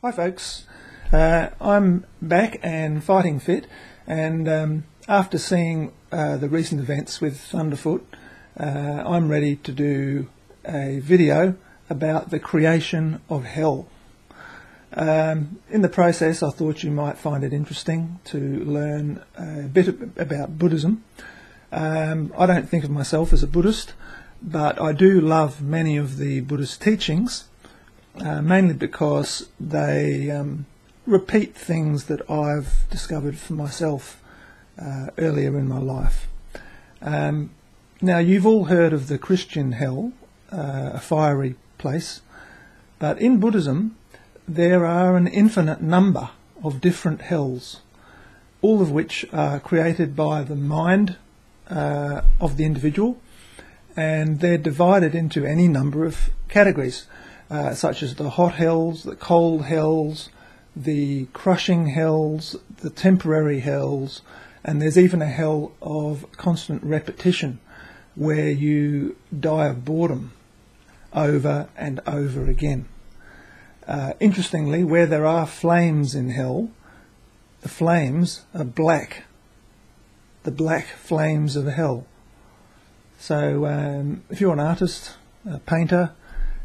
Hi folks, I'm back and fighting fit, and after seeing the recent events with Thunderfoot, I'm ready to do a video about the creation of hell. In the process, I thought you might find it interesting to learn a bit about Buddhism. I don't think of myself as a Buddhist, but I do love many of the Buddhist teachings, mainly because they repeat things that I've discovered for myself earlier in my life. Now, you've all heard of the Christian hell, a fiery place, but in Buddhism there are an infinite number of different hells, all of which are created by the mind of the individual, and they're divided into any number of categories, such as the hot hells, the cold hells, the crushing hells, the temporary hells, and there's even a hell of constant repetition where you die of boredom over and over again. Interestingly, where there are flames in hell, the flames are black, the black flames of hell. So if you're an artist, a painter,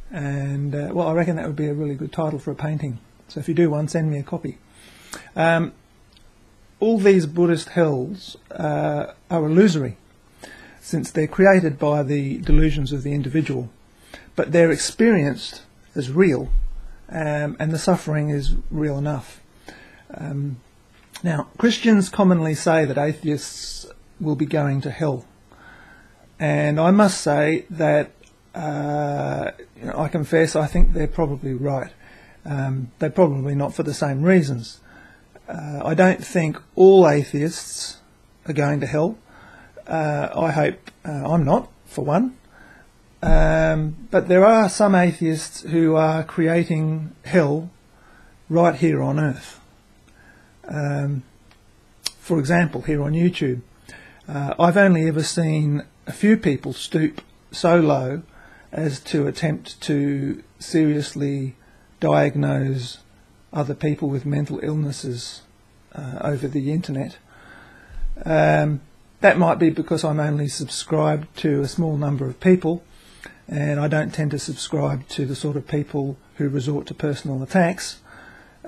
and well, I reckon that would be a really good title for a painting. So if you do one, send me a copy. All these Buddhist hells are illusory, since they're created by the delusions of the individual, but they're experienced as real, and the suffering is real enough. Now, Christians commonly say that atheists will be going to hell, and I must say that I confess I think they're probably right. They're probably not for the same reasons. I don't think all atheists are going to hell. I hope I'm not, for one. But there are some atheists who are creating hell right here on earth. For example, here on YouTube, I've only ever seen a few people stoop so low as to attempt to seriously diagnose other people with mental illnesses over the internet. That might be because I'm only subscribed to a small number of people, and I don't tend to subscribe to the sort of people who resort to personal attacks.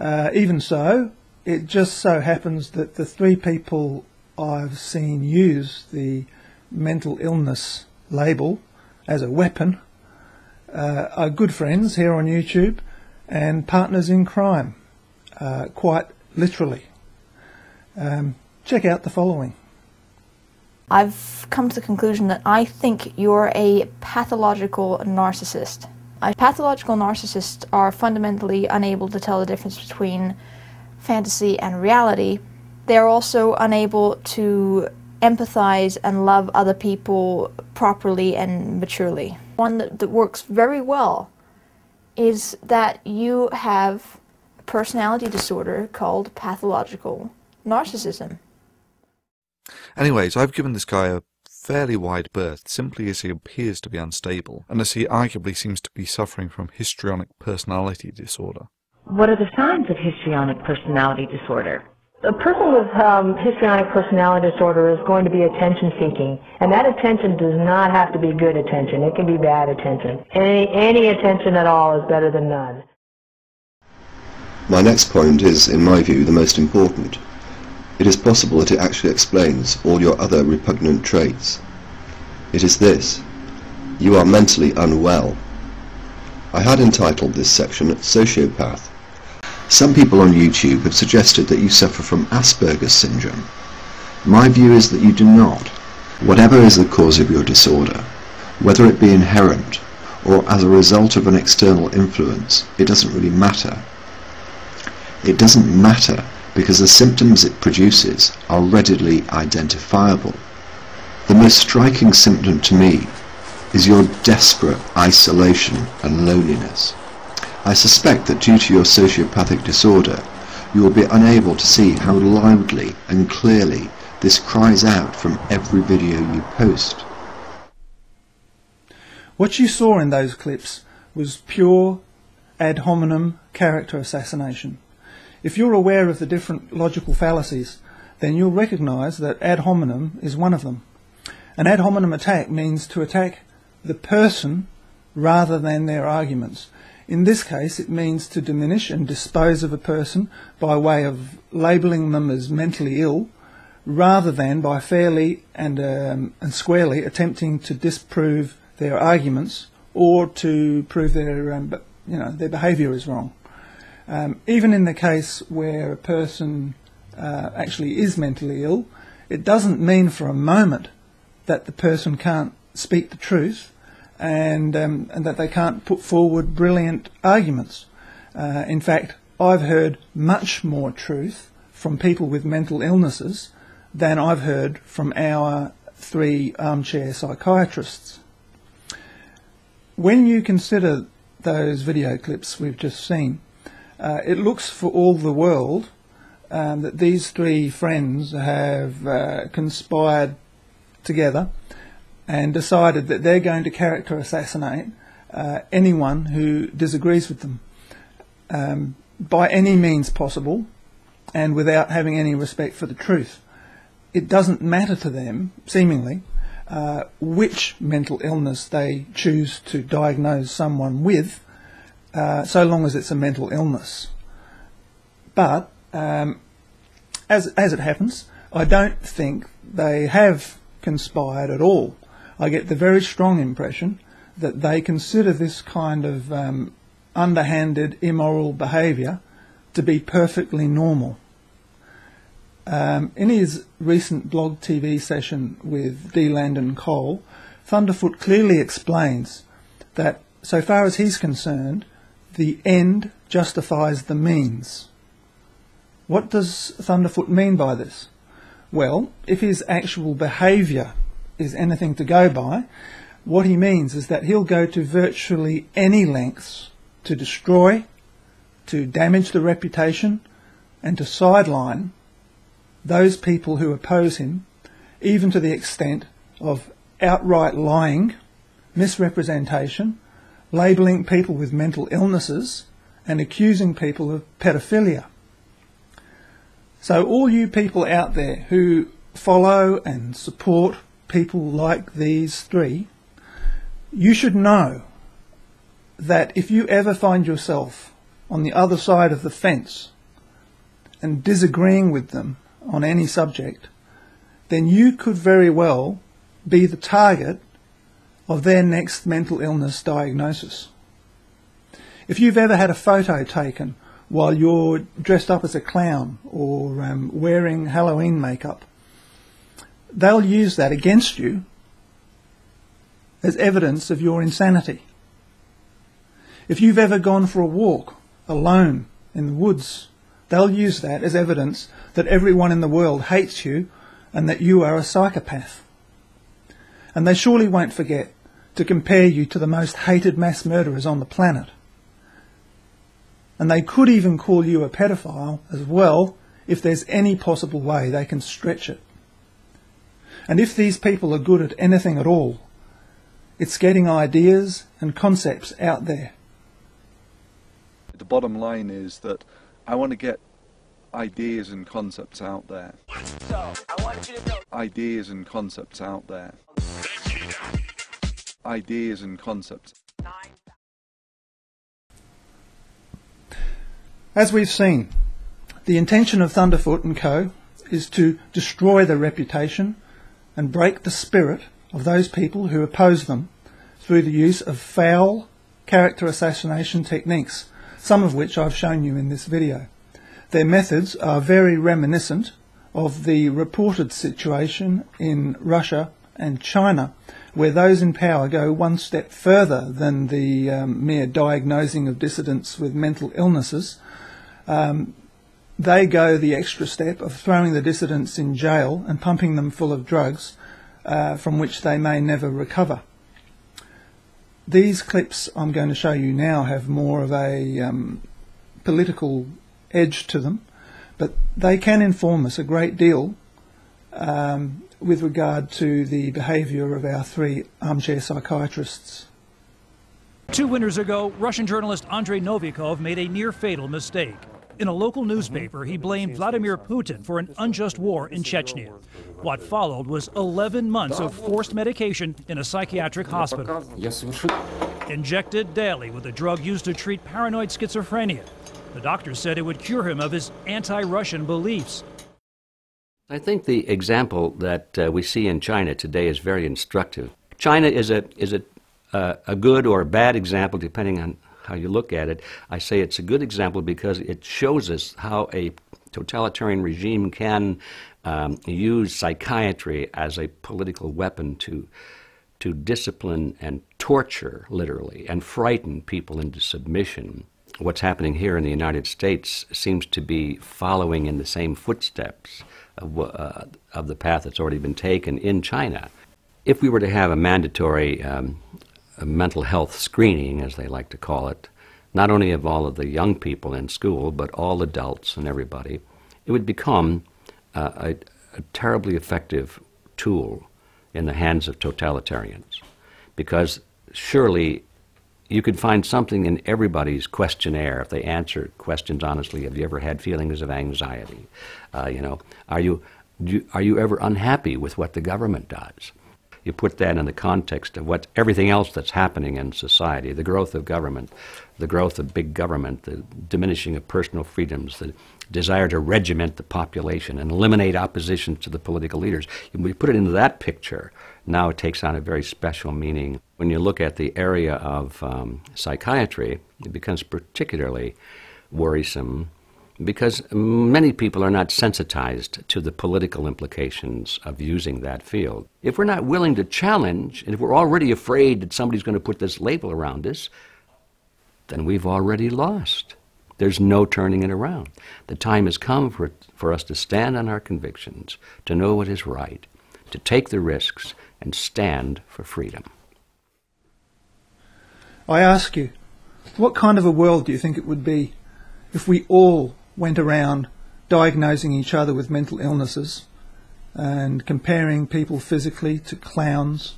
Even so, it just so happens that the three people I've seen use the mental illness label as a weapon are good friends here on YouTube and partners in crime, quite literally. Check out the following. I've come to the conclusion that I think you're a pathological narcissist. Pathological narcissists are fundamentally unable to tell the difference between fantasy and reality. They're also unable to empathize and love other people properly and maturely. One that works very well is that you have a personality disorder called pathological narcissism. Anyways, I've given this guy a fairly wide berth simply as he appears to be unstable, and as he arguably seems to be suffering from histrionic personality disorder. What are the signs of histrionic personality disorder? A person with histrionic personality disorder is going to be attention-seeking, and that attention does not have to be good attention. It can be bad attention. Any attention at all is better than none. My next point is, in my view, the most important. It is possible that it actually explains all your other repugnant traits. It is this: you are mentally unwell. I had entitled this section Sociopath. Some people on YouTube have suggested that you suffer from Asperger's syndrome. My view is that you do not. Whatever is the cause of your disorder, whether it be inherent or as a result of an external influence, it doesn't really matter. It doesn't matter because the symptoms it produces are readily identifiable. The most striking symptom to me is your desperate isolation and loneliness. I suspect that due to your sociopathic disorder, you will be unable to see how loudly and clearly this cries out from every video you post. What you saw in those clips was pure ad hominem character assassination. If you're aware of the different logical fallacies, then you'll recognise that ad hominem is one of them. An ad hominem attack means to attack the person rather than their arguments. In this case, it means to diminish and dispose of a person by way of labelling them as mentally ill, rather than by fairly and squarely attempting to disprove their arguments or to prove their behaviour is wrong. Even in the case where a person actually is mentally ill, it doesn't mean for a moment that the person can't speak the truth and that they can't put forward brilliant arguments. In fact, I've heard much more truth from people with mental illnesses than I've heard from our 3 armchair psychiatrists. When you consider those video clips we've just seen, it looks for all the world that these 3 friends have conspired together and decided that they're going to character assassinate anyone who disagrees with them by any means possible and without having any respect for the truth. It doesn't matter to them, seemingly, which mental illness they choose to diagnose someone with, so long as it's a mental illness. But, as it happens, I don't think they have conspired at all. I get the very strong impression that they consider this kind of underhanded, immoral behaviour to be perfectly normal. In his recent blog TV session with D. Landon Cole, Thunderfoot clearly explains that, so far as he's concerned, the end justifies the means. What does Thunderfoot mean by this? Well, if his actual behaviour is anything to go by, what he means is that he'll go to virtually any lengths to destroy, to damage the reputation, and to sideline those people who oppose him, even to the extent of outright lying, misrepresentation, labelling people with mental illnesses, and accusing people of pedophilia. So all you people out there who follow and support people like these 3, you should know that if you ever find yourself on the other side of the fence and disagreeing with them on any subject, then you could very well be the target of their next mental illness diagnosis. If you've ever had a photo taken while you're dressed up as a clown or wearing Halloween makeup, they'll use that against you as evidence of your insanity. If you've ever gone for a walk alone in the woods, they'll use that as evidence that everyone in the world hates you and that you are a psychopath. And they surely won't forget to compare you to the most hated mass murderers on the planet. And they could even call you a pedophile as well if there's any possible way they can stretch it. And if these people are good at anything at all, it's getting ideas and concepts out there. The bottom line is that I want to get ideas and concepts out there. So, I want you to know. Ideas and concepts out there. Ideas and concepts. As we've seen, the intention of Thunderfoot and Co. is to destroy the reputation and break the spirit of those people who oppose them through the use of foul character assassination techniques, some of which I've shown you in this video. Their methods are very reminiscent of the reported situation in Russia and China, where those in power go one step further than the mere diagnosing of dissidents with mental illnesses. They go the extra step of throwing the dissidents in jail and pumping them full of drugs from which they may never recover. These clips I'm going to show you now have more of a political edge to them, but they can inform us a great deal with regard to the behaviour of our 3 armchair psychiatrists. 2 winters ago, Russian journalist Andrei Novikov made a near-fatal mistake. In a local newspaper, he blamed Vladimir Putin for an unjust war in Chechnya. What followed was 11 months of forced medication in a psychiatric hospital. Injected daily with a drug used to treat paranoid schizophrenia. The doctor said it would cure him of his anti-Russian beliefs. I think the example that we see in China today is very instructive. China is a good or a bad example, depending on how you look at it. I say it's a good example because it shows us how a totalitarian regime can use psychiatry as a political weapon to discipline and torture, literally, and frighten people into submission. What's happening here in the United States seems to be following in the same footsteps of the path that's already been taken in China. If we were to have a mandatory a mental health screening, as they like to call it, not only of all of the young people in school, but all adults and everybody, it would become a terribly effective tool in the hands of totalitarians. Because surely you could find something in everybody's questionnaire if they answer questions honestly. Have you ever had feelings of anxiety? Are you ever unhappy with what the government does? You put that in the context of everything else that's happening in society, the growth of government, the growth of big government, the diminishing of personal freedoms, the desire to regiment the population and eliminate opposition to the political leaders. When we put it into that picture, now it takes on a very special meaning. When you look at the area of psychiatry, it becomes particularly worrisome because many people are not sensitized to the political implications of using that field. If we're not willing to challenge, and if we're already afraid that somebody's going to put this label around us, then we've already lost. There's no turning it around. The time has come for us to stand on our convictions, to know what is right, to take the risks, and stand for freedom. I ask you, what kind of a world do you think it would be if we all went around diagnosing each other with mental illnesses and comparing people physically to clowns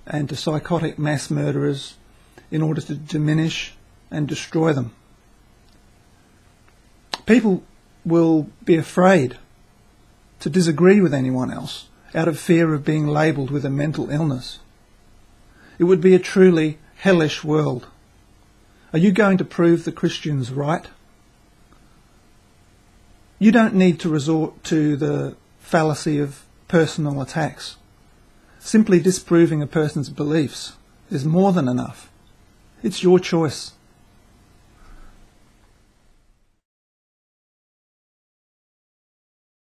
and to psychotic mass murderers in order to diminish and destroy them? People will be afraid to disagree with anyone else out of fear of being labelled with a mental illness. It would be a truly hellish world. Are you going to prove the Christians right? You don't need to resort to the fallacy of personal attacks. Simply disproving a person's beliefs is more than enough. It's your choice.